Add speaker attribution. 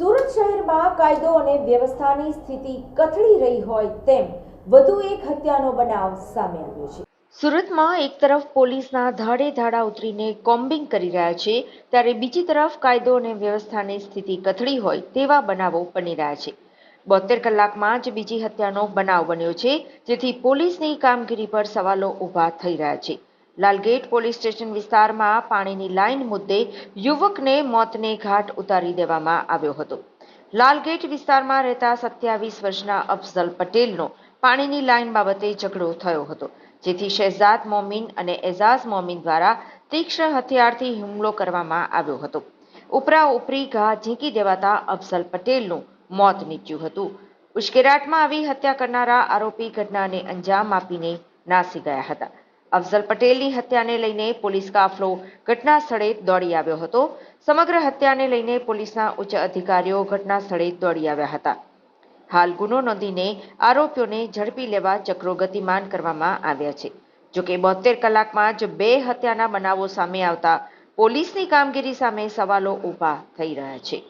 Speaker 1: સુરત શહેરમાં કાયદો અને વ્યવસ્થાની સ્થિતિ કથળી રહી હોય તેમ વધુ એક હત્યાનો બનાવ સામે આવ્યો છે। સુરતમાં એક તરફ પોલીસના ધાડે ધાડા ઉતરીને કોમ્બિંગ કરી રહ્યા છે, ત્યારે બીજી તરફ કાયદો અને વ્યવસ્થાની સ્થિતિ કથળી હોય તેવા બનાવો બની રહ્યા છે। 72 કલાકમાં જ બીજી હત્યાનો બનાવ બન્યો છે, જેથી પોલીસની કામગીરી પર સવાલો ઊભા થઈ રહ્યા છે। લાલગેટ પોલીસ સ્ટેશન વિસ્તારમાં પાણીની લાઈન મુદ્દે યુવકને મોતને ઘાટ ઉતારી દેવામાં આવ્યો હતો। લાલગેટ વિસ્તારમાં રહેતા 27 વર્ષના અફઝલ પટેલનો પાણીની લાઈન બાબતે ઝઘડો થયો હતો, જેથી શહેજાદ મોમીન અને એઝાઝ મોમીન દ્વારા તીક્ષ્ણ હથિયારથી હુમલો કરવામાં આવ્યો હતો। ઉપરાઉપરી ઘા ઝીંકી દેવાતા અફઝલ પટેલનું મોત નીપજ્યું હતું। ઉશ્કેરાટમાં આવી હત્યા કરનારા આરોપી ઘટનાને અંજામ આપીને નાસી ગયા હતા। અફઝલ પટેલની હત્યાને લઈને પોલીસ કાફલો ઘટના સ્થળે દોડી આવ્યો હતો। સમગ્ર હત્યાને લઈને પોલીસના ઉચ્ચ અધિકારીઓ ઘટના સ્થળે દોડી આવ્યા હતા। હાલ ગુનો નોંધીને આરોપીઓને ઝડપી લેવા ચક્રો ગતિમાન કરવામાં આવ્યા છે। જોકે 72 કલાકમાં જ 2 હત્યાના બનાવો સામે આવતા પોલીસની કામગીરી સામે સવાલો ઊભા થઈ રહ્યા છે।